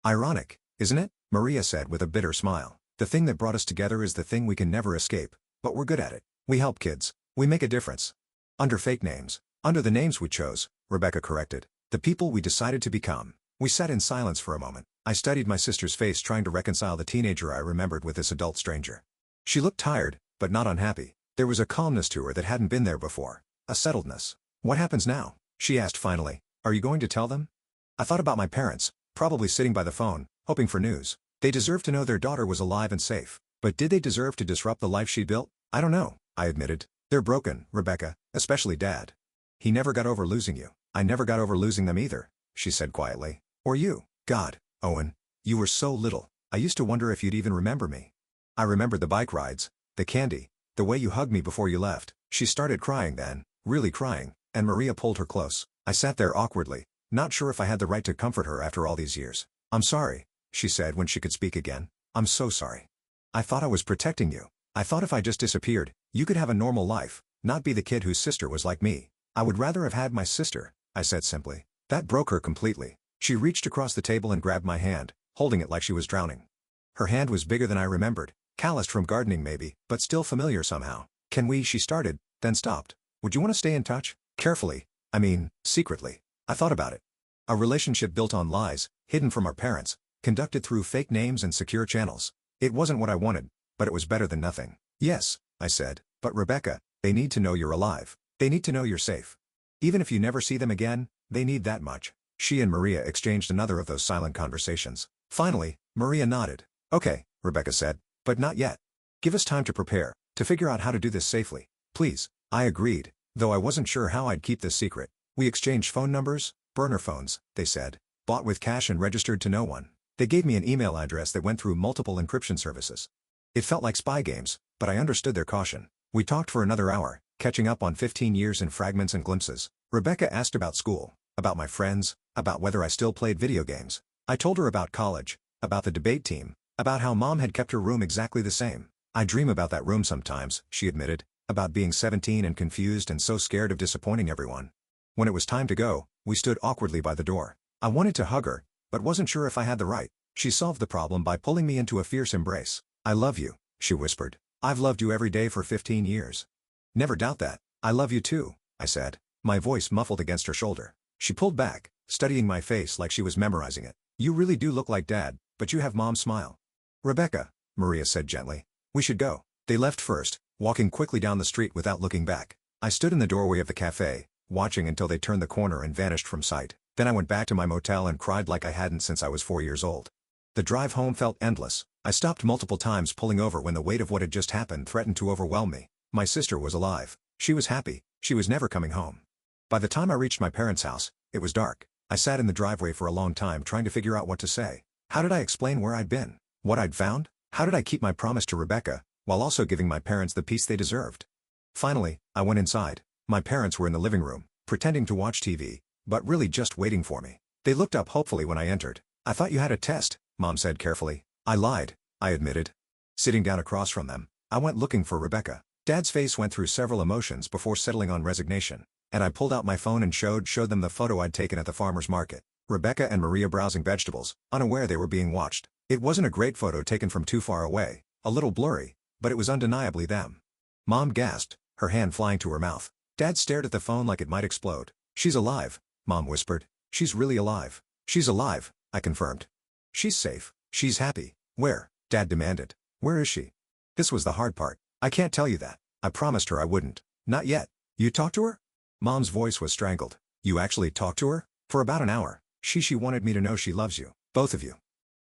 A: "Ironic, isn't it?" Maria said with a bitter smile. "The thing that brought us together is the thing we can never escape, but we're good at it. We help kids. We make a difference. Under fake names. Under the names we chose," Rebecca corrected. "The people we decided to become." We sat in silence for a moment. I studied my sister's face trying to reconcile the teenager I remembered with this adult stranger. She looked tired, but not unhappy. There was a calmness to her that hadn't been there before. A settledness. "What happens now?" she asked finally. "Are you going to tell them?" I thought about my parents, probably sitting by the phone, hoping for news. They deserved to know their daughter was alive and safe. But did they deserve to disrupt the life she built? "I don't know," I admitted. "They're broken, Rebecca, especially Dad. He never got over losing you." "I never got over losing them either," she said quietly. "Or you. God, Owen, you were so little. I used to wonder if you'd even remember me." I remembered the bike rides, the candy, the way you hugged me before you left. She started crying then, really crying, and Maria pulled her close. I sat there awkwardly, not sure if I had the right to comfort her after all these years. "I'm sorry," she said when she could speak again. "I'm so sorry. I thought I was protecting you. I thought if I just disappeared, you could have a normal life, not be the kid whose sister was like me." "I would rather have had my sister," I said simply. That broke her completely. She reached across the table and grabbed my hand, holding it like she was drowning. Her hand was bigger than I remembered, calloused from gardening maybe, but still familiar somehow. "Can we?" she started, then stopped. "Would you want to stay in touch?" Carefully. I mean, secretly. I thought about it. A relationship built on lies, hidden from our parents, conducted through fake names and secure channels. It wasn't what I wanted, but it was better than nothing. "Yes," I said, "but Rebecca, they need to know you're alive. They need to know you're safe. Even if you never see them again, they need that much." She and Maria exchanged another of those silent conversations. Finally, Maria nodded. "Okay," Rebecca said, "but not yet. Give us time to prepare, to figure out how to do this safely. Please." I agreed, though I wasn't sure how I'd keep this secret. "We exchanged phone numbers, burner phones," they said, "bought with cash and registered to no one." They gave me an email address that went through multiple encryption services. It felt like spy games, but I understood their caution. We talked for another hour, catching up on 15 years in fragments and glimpses. Rebecca asked about school, about my friends, about whether I still played video games. I told her about college, about the debate team, about how Mom had kept her room exactly the same. "I dream about that room sometimes," she admitted. About being 17 and confused and so scared of disappointing everyone. When it was time to go, we stood awkwardly by the door. I wanted to hug her, but wasn't sure if I had the right. She solved the problem by pulling me into a fierce embrace. "I love you," she whispered. "I've loved you every day for 15 years. Never doubt that." "I love you too," I said, my voice muffled against her shoulder. She pulled back, studying my face like she was memorizing it. "You really do look like Dad, but you have Mom's smile." "Rebecca," Maria said gently. "We should go." They left first, walking quickly down the street without looking back. I stood in the doorway of the cafe, watching until they turned the corner and vanished from sight. Then I went back to my motel and cried like I hadn't since I was 4 years old. The drive home felt endless. I stopped multiple times, pulling over when the weight of what had just happened threatened to overwhelm me. My sister was alive. She was happy. She was never coming home. By the time I reached my parents' house, it was dark. I sat in the driveway for a long time trying to figure out what to say. How did I explain where I'd been? What I'd found? How did I keep my promise to Rebecca, while also giving my parents the peace they deserved? Finally, I went inside. My parents were in the living room, pretending to watch TV, but really just waiting for me. They looked up hopefully when I entered. "I thought you had a test," Mom said carefully. "I lied," I admitted. Sitting down across from them, I went looking for Rebecca. Dad's face went through several emotions before settling on resignation, and I pulled out my phone and showed them the photo I'd taken at the farmer's market. Rebecca and Maria browsing vegetables, unaware they were being watched. It wasn't a great photo taken from too far away, a little blurry, but it was undeniably them. Mom gasped, her hand flying to her mouth. Dad stared at the phone like it might explode. "She's alive," Mom whispered. "She's really alive." "She's alive," I confirmed. "She's safe. She's happy." "Where?" Dad demanded. "Where is she?" This was the hard part. "I can't tell you that. I promised her I wouldn't. Not yet." "You talked to her?" Mom's voice was strangled. "You actually talked to her?" "For about an hour. She wanted me to know she loves you. Both of you.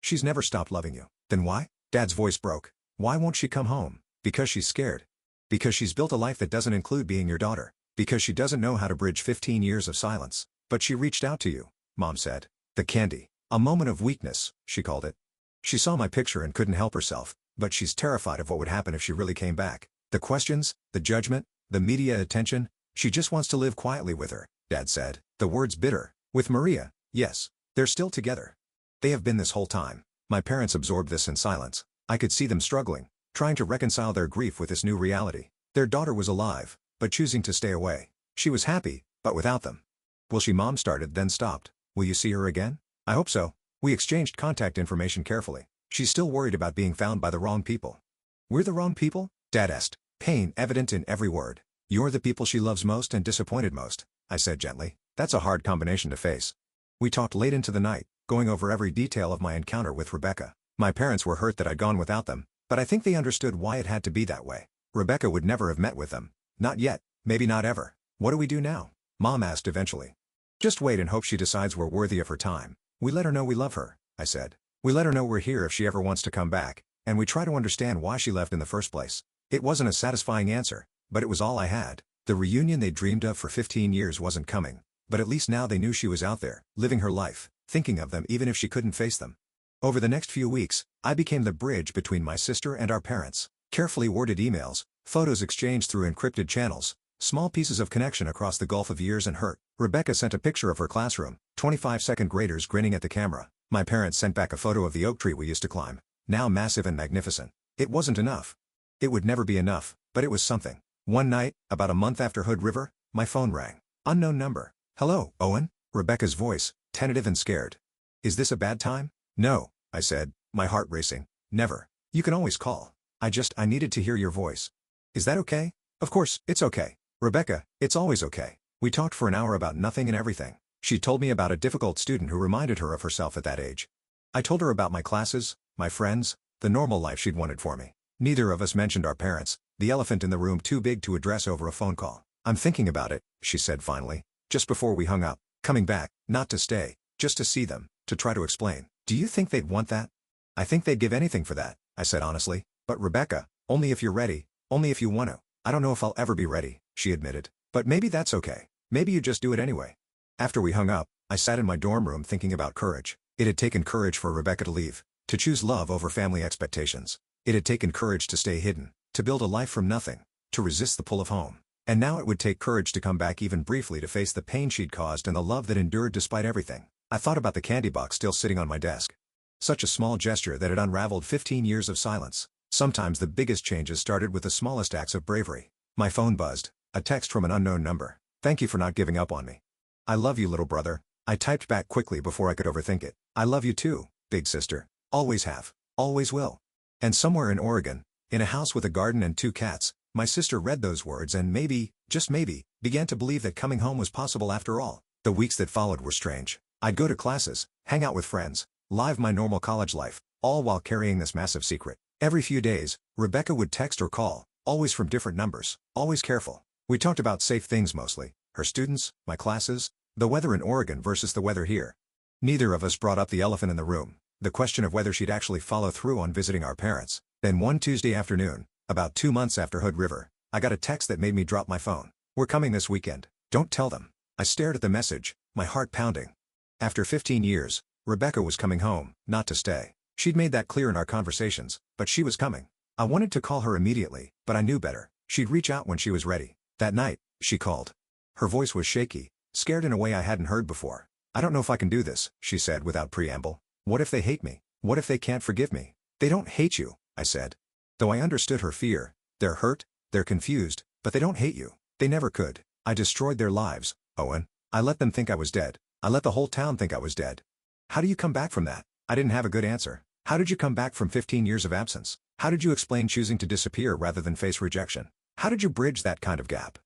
A: She's never stopped loving you." "Then why?" Dad's voice broke. "Why won't she come home?" "Because she's scared. Because she's built a life that doesn't include being your daughter. Because she doesn't know how to bridge 15 years of silence." "But she reached out to you," Mom said. "The candy. A moment of weakness," she called it. "She saw my picture and couldn't help herself, but she's terrified of what would happen if she really came back. The questions, the judgment, the media attention. She just wants to live quietly with her," Dad said, the words bitter. "With Maria, yes. They're still together. They have been this whole time." My parents absorbed this in silence. I could see them struggling, trying to reconcile their grief with this new reality. Their daughter was alive, but choosing to stay away. She was happy, but without them. "Will she?" Mom started, then stopped. "Will you see her again?" "I hope so." We exchanged contact information carefully. "She's still worried about being found by the wrong people." "We're the wrong people?" Dad asked, pain evident in every word. "You're the people she loves most and disappointed most," I said gently. "That's a hard combination to face." We talked late into the night, going over every detail of my encounter with Rebecca. My parents were hurt that I'd gone without them, but I think they understood why it had to be that way. Rebecca would never have met with them. Not yet, maybe not ever. "What do we do now?" Mom asked eventually. "Just wait and hope she decides we're worthy of her time. We let her know we love her," I said. "We let her know we're here if she ever wants to come back, and we try to understand why she left in the first place." It wasn't a satisfying answer, but it was all I had. The reunion they dreamed of for 15 years wasn't coming, but at least now they knew she was out there, living her life, thinking of them even if she couldn't face them. Over the next few weeks, I became the bridge between my sister and our parents. Carefully worded emails, photos exchanged through encrypted channels, small pieces of connection across the gulf of years and hurt. Rebecca sent a picture of her classroom, 25-second graders grinning at the camera. My parents sent back a photo of the oak tree we used to climb, now massive and magnificent. It wasn't enough. It would never be enough, but it was something. One night, about a month after Hood River, my phone rang. Unknown number. "Hello, Owen?" Rebecca's voice, tentative and scared. "Is this a bad time?" "No," I said, my heart racing. "Never. You can always call. I needed to hear your voice." "Is that okay?" "Of course, it's okay. Rebecca, it's always okay." We talked for an hour about nothing and everything. She told me about a difficult student who reminded her of herself at that age. I told her about my classes, my friends, the normal life she'd wanted for me. Neither of us mentioned our parents, the elephant in the room too big to address over a phone call. "I'm thinking about it," she said finally, just before we hung up. "Coming back, not to stay, just to see them, to try to explain." "Do you think they'd want that?" "I think they'd give anything for that," I said honestly. "But Rebecca, only if you're ready, only if you want to." "I don't know if I'll ever be ready," she admitted. "But maybe that's okay. Maybe you just do it anyway." After we hung up, I sat in my dorm room thinking about courage. It had taken courage for Rebecca to leave, to choose love over family expectations. It had taken courage to stay hidden, to build a life from nothing, to resist the pull of home. And now it would take courage to come back even briefly to face the pain she'd caused and the love that endured despite everything. I thought about the candy box still sitting on my desk. Such a small gesture that had unraveled 15 years of silence. Sometimes the biggest changes started with the smallest acts of bravery. My phone buzzed. A text from an unknown number. Thank you for not giving up on me. I love you, little brother. I typed back quickly before I could overthink it. I love you too, big sister. Always have. Always will. And somewhere in Oregon, in a house with a garden and 2 cats, my sister read those words and maybe, just maybe, began to believe that coming home was possible after all. The weeks that followed were strange. I'd go to classes, hang out with friends, live my normal college life, all while carrying this massive secret. Every few days, Rebecca would text or call, always from different numbers, always careful. We talked about safe things mostly, her students, my classes, the weather in Oregon versus the weather here. Neither of us brought up the elephant in the room, the question of whether she'd actually follow through on visiting our parents. Then one Tuesday afternoon, about 2 months after Hood River, I got a text that made me drop my phone. We're coming this weekend. Don't tell them. I stared at the message, my heart pounding. After 15 years, Rebecca was coming home, not to stay. She'd made that clear in our conversations, but she was coming. I wanted to call her immediately, but I knew better. She'd reach out when she was ready. That night, she called. Her voice was shaky, scared in a way I hadn't heard before. I don't know if I can do this, she said without preamble. What if they hate me? What if they can't forgive me? They don't hate you, I said. Though I understood her fear. They're hurt, they're confused, but they don't hate you. They never could. I destroyed their lives, Owen. I let them think I was dead. I let the whole town think I was dead. How do you come back from that? I didn't have a good answer. How did you come back from 15 years of absence? How did you explain choosing to disappear rather than face rejection? How did you bridge that kind of gap?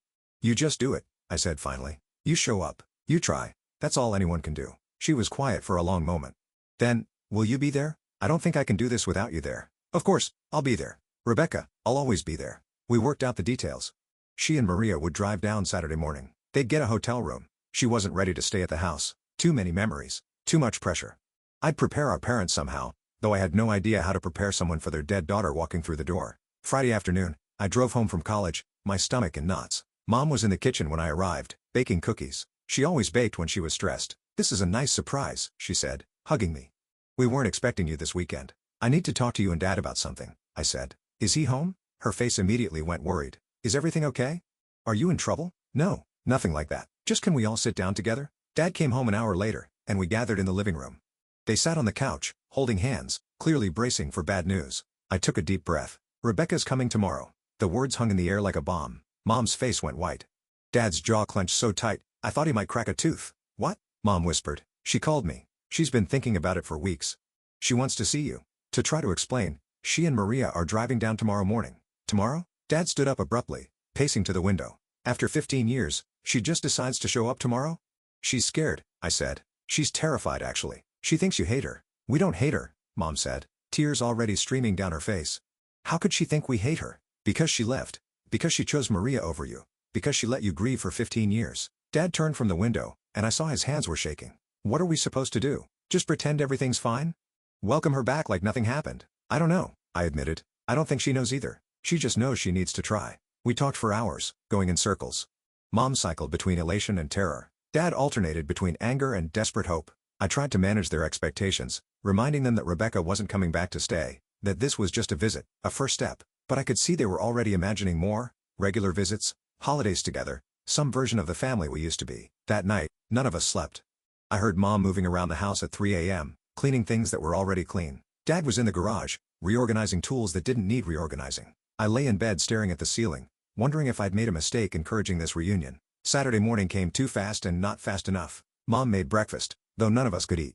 A: You just do it, I said finally. You show up. You try. That's all anyone can do. She was quiet for a long moment. Then, will you be there? I don't think I can do this without you there. Of course, I'll be there. Rebecca, I'll always be there. We worked out the details. She and Maria would drive down Saturday morning. They'd get a hotel room. She wasn't ready to stay at the house. Too many memories. Too much pressure. I'd prepare our parents somehow, though I had no idea how to prepare someone for their dead daughter walking through the door. Friday afternoon, I drove home from college, my stomach in knots. Mom was in the kitchen when I arrived, baking cookies. She always baked when she was stressed. This is a nice surprise, she said, hugging me. We weren't expecting you this weekend. I need to talk to you and Dad about something, I said. Is he home? Her face immediately went worried. Is everything okay? Are you in trouble? No, nothing like that. Just can we all sit down together? Dad came home an hour later, and we gathered in the living room. They sat on the couch, holding hands, clearly bracing for bad news. I took a deep breath. Rebecca's coming tomorrow. The words hung in the air like a bomb. Mom's face went white. Dad's jaw clenched so tight, I thought he might crack a tooth. What? Mom whispered. She called me. She's been thinking about it for weeks. She wants to see you. To try to explain, she and Maria are driving down tomorrow morning. Tomorrow? Dad stood up abruptly, pacing to the window. After 15 years, she just decides to show up tomorrow? She's scared, I said. She's terrified actually. She thinks you hate her. We don't hate her, Mom said, tears already streaming down her face. How could she think we hate her? Because she left. Because she chose Maria over you. Because she let you grieve for 15 years. Dad turned from the window, and I saw his hands were shaking. What are we supposed to do? Just pretend everything's fine? Welcome her back like nothing happened? I don't know, I admitted. I don't think she knows either. She just knows she needs to try. We talked for hours, going in circles. Mom cycled between elation and terror. Dad alternated between anger and desperate hope. I tried to manage their expectations, reminding them that Rebecca wasn't coming back to stay, that this was just a visit, a first step. But I could see they were already imagining more, regular visits, holidays together, some version of the family we used to be. That night, none of us slept. I heard Mom moving around the house at 3 a.m., cleaning things that were already clean. Dad was in the garage, reorganizing tools that didn't need reorganizing. I lay in bed staring at the ceiling, wondering if I'd made a mistake encouraging this reunion. Saturday morning came too fast and not fast enough. Mom made breakfast, though none of us could eat.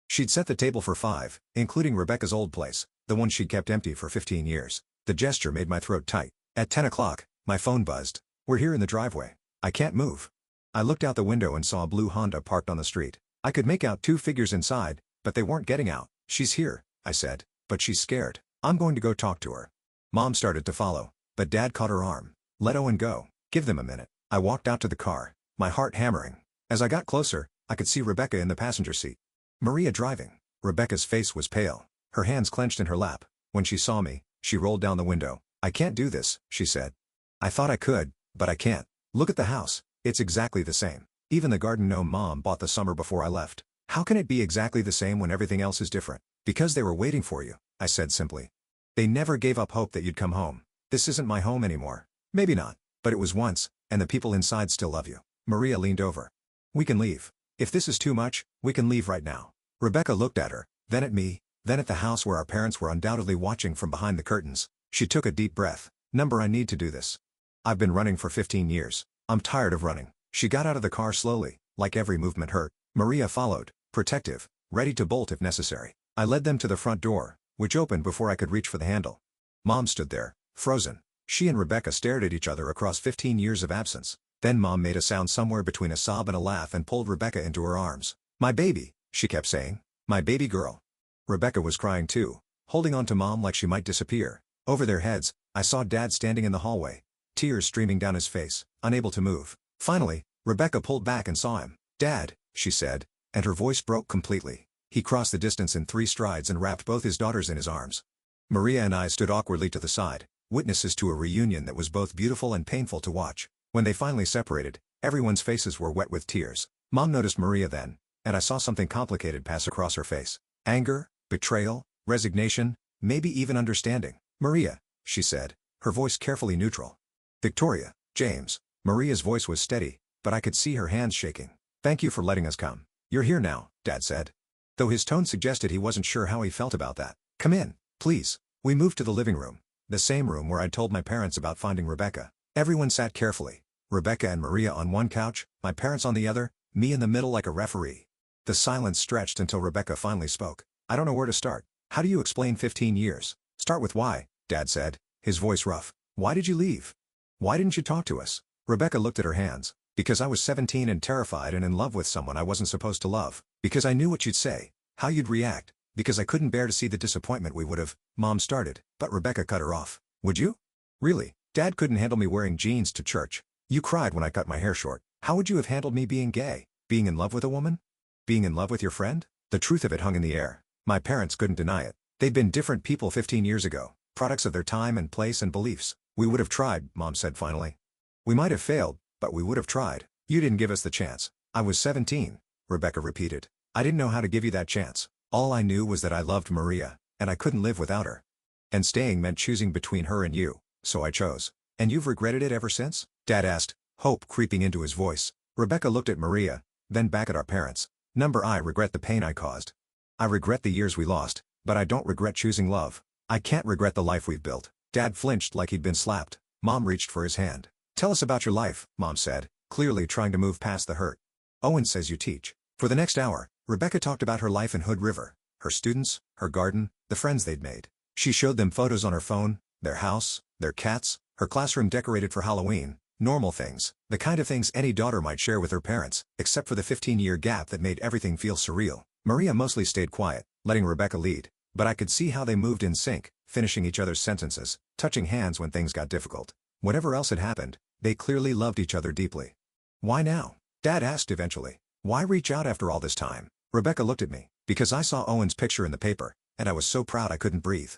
A: She'd set the table for 5, including Rebecca's old place, the one she'd kept empty for 15 years. The gesture made my throat tight. At 10 o'clock, my phone buzzed. We're here in the driveway. I can't move. I looked out the window and saw a blue Honda parked on the street. I could make out 2 figures inside, but they weren't getting out. She's here, I said, but she's scared. I'm going to go talk to her. Mom started to follow, but Dad caught her arm. Let Owen go. Give them a minute. I walked out to the car, my heart hammering. As I got closer, I could see Rebecca in the passenger seat. Maria driving. Rebecca's face was pale, her hands clenched in her lap. When she saw me, she rolled down the window. I can't do this, she said. I thought I could, but I can't. Look at the house. It's exactly the same. Even the garden gnome Mom bought the summer before I left. How can it be exactly the same when everything else is different? Because they were waiting for you, I said simply. They never gave up hope that you'd come home. This isn't my home anymore. Maybe not, but it was once, and the people inside still love you. Maria leaned over. We can leave. If this is too much, we can leave right now. Rebecca looked at her, then at me, then at the house where our parents were undoubtedly watching from behind the curtains. She took a deep breath. I need to do this. I've been running for 15 years. I'm tired of running. She got out of the car slowly, like every movement hurt. Maria followed, protective, ready to bolt if necessary. I led them to the front door, which opened before I could reach for the handle. Mom stood there, frozen. She and Rebecca stared at each other across 15 years of absence. Then Mom made a sound somewhere between a sob and a laugh and pulled Rebecca into her arms. "My baby," she kept saying. "My baby girl." Rebecca was crying too, holding on to Mom like she might disappear. Over their heads, I saw Dad standing in the hallway, tears streaming down his face, unable to move. Finally, Rebecca pulled back and saw him. "Dad," she said, and her voice broke completely. He crossed the distance in 3 strides and wrapped both his daughters in his arms. Maria and I stood awkwardly to the side, witnesses to a reunion that was both beautiful and painful to watch. When they finally separated, everyone's faces were wet with tears. Mom noticed Maria then, and I saw something complicated pass across her face. Anger, betrayal, resignation, maybe even understanding. "Maria," she said, her voice carefully neutral. "Victoria, James." Maria's voice was steady, but I could see her hands shaking. "Thank you for letting us come. You're here now," Dad said. Though his tone suggested he wasn't sure how he felt about that. "Come in, please." We moved to the living room, the same room where I'd told my parents about finding Rebecca. Everyone sat carefully. Rebecca and Maria on one couch, my parents on the other, me in the middle like a referee. The silence stretched until Rebecca finally spoke. "I don't know where to start. How do you explain 15 years? Start with why," Dad said, his voice rough. "Why did you leave? Why didn't you talk to us?" Rebecca looked at her hands. "Because I was 17 and terrified and in love with someone I wasn't supposed to love. Because I knew what you'd say, how you'd react. Because I couldn't bear to see the disappointment we would have," Mom started, but Rebecca cut her off. "Would you? Really? Dad couldn't handle me wearing jeans to church. You cried when I cut my hair short. How would you have handled me being gay? Being in love with a woman? Being in love with your friend?" The truth of it hung in the air. My parents couldn't deny it. They'd been different people 15 years ago, products of their time and place and beliefs. "We would have tried," Mom said finally. "We might have failed, but we would have tried. You didn't give us the chance." "I was 17, Rebecca repeated. "I didn't know how to give you that chance. All I knew was that I loved Maria, and I couldn't live without her. And staying meant choosing between her and you, so I chose." "And you've regretted it ever since?" Dad asked, hope creeping into his voice. Rebecca looked at Maria, then back at our parents. "I regret the pain I caused. I regret the years we lost, but I don't regret choosing love. I can't regret the life we've built." Dad flinched like he'd been slapped. Mom reached for his hand. "Tell us about your life," Mom said, clearly trying to move past the hurt. "Owen says you teach." For the next hour, Rebecca talked about her life in Hood River, her students, her garden, the friends they'd made. She showed them photos on her phone, their house, their cats, her classroom decorated for Halloween, normal things, the kind of things any daughter might share with her parents, except for the 15-year gap that made everything feel surreal. Maria mostly stayed quiet, letting Rebecca lead, but I could see how they moved in sync, finishing each other's sentences, touching hands when things got difficult. Whatever else had happened, they clearly loved each other deeply. "Why now?" Dad asked eventually. "Why reach out after all this time?" Rebecca looked at me. "Because I saw Owen's picture in the paper, and I was so proud I couldn't breathe.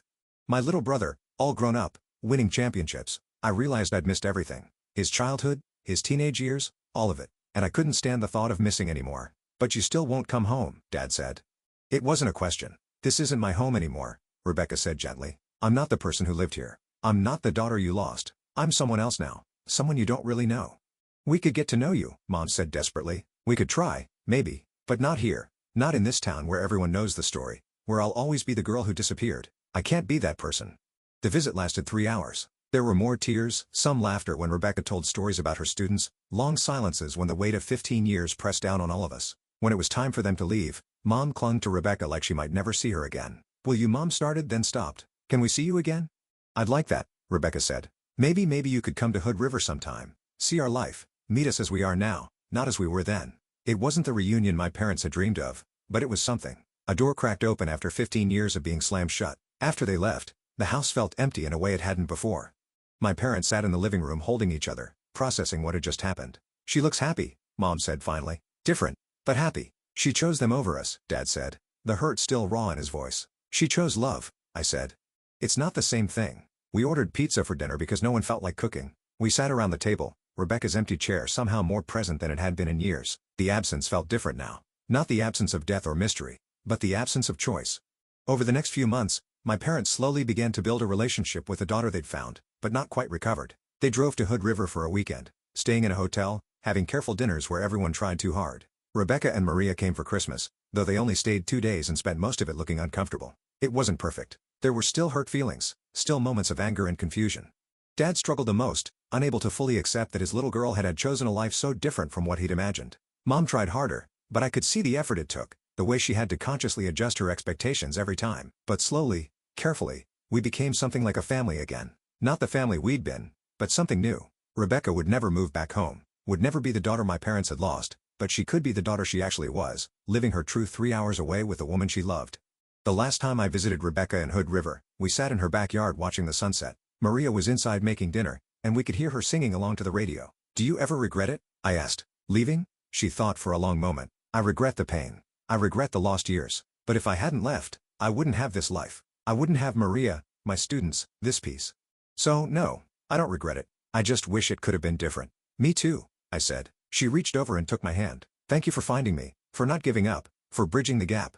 A: My little brother, all grown up, winning championships. I realized I'd missed everything. His childhood, his teenage years, all of it. And I couldn't stand the thought of missing anymore." "But you still won't come home," Dad said. "It wasn't a question. This isn't my home anymore," Rebecca said gently. "I'm not the person who lived here. I'm not the daughter you lost. I'm someone else now. Someone you don't really know." "We could get to know you," Mom said desperately. "We could try, maybe, but not here. Not in this town where everyone knows the story, where I'll always be the girl who disappeared. I can't be that person." The visit lasted 3 hours. There were more tears, some laughter when Rebecca told stories about her students, long silences when the weight of 15 years pressed down on all of us. When it was time for them to leave, Mom clung to Rebecca like she might never see her again. "Will you?" Mom started, then stopped. "Can we see you again?" "I'd like that," Rebecca said. Maybe you could come to Hood River sometime. See our life, meet us as we are now, not as we were then." It wasn't the reunion my parents had dreamed of, but it was something. A door cracked open after 15 years of being slammed shut. After they left, the house felt empty in a way it hadn't before. My parents sat in the living room holding each other, processing what had just happened. "She looks happy," Mom said finally. "Different, but happy." "She chose them over us," Dad said, the hurt still raw in his voice. "She chose love," I said. "It's not the same thing." We ordered pizza for dinner because no one felt like cooking. We sat around the table, Rebecca's empty chair somehow more present than it had been in years. The absence felt different now. Not the absence of death or mystery, but the absence of choice. Over the next few months, my parents slowly began to build a relationship with the daughter they'd found, but not quite recovered. They drove to Hood River for a weekend, staying in a hotel, having careful dinners where everyone tried too hard. Rebecca and Maria came for Christmas, though they only stayed 2 days and spent most of it looking uncomfortable. It wasn't perfect. There were still hurt feelings, still moments of anger and confusion. Dad struggled the most, unable to fully accept that his little girl had chosen a life so different from what he'd imagined. Mom tried harder, but I could see the effort it took, the way she had to consciously adjust her expectations every time. But slowly, carefully, we became something like a family again. Not the family we'd been, but something new. Rebecca would never move back home, would never be the daughter my parents had lost, but she could be the daughter she actually was, living her truth 3 hours away with the woman she loved. The last time I visited Rebecca in Hood River, we sat in her backyard watching the sunset. Maria was inside making dinner, and we could hear her singing along to the radio. "Do you ever regret it?" I asked. "Leaving?" She thought for a long moment. "I regret the pain. I regret the lost years. But if I hadn't left, I wouldn't have this life. I wouldn't have Maria, my students, this peace. So no, I don't regret it. I just wish it could have been different." "Me too," I said. She reached over and took my hand. "Thank you for finding me, for not giving up, for bridging the gap."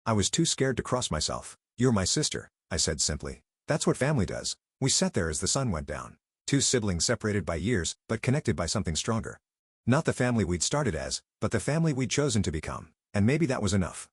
A: I was too scared to cross myself. "You're my sister," I said simply. "That's what family does." We sat there as the sun went down. Two siblings separated by years, but connected by something stronger. Not the family we'd started as, but the family we'd chosen to become. And maybe that was enough.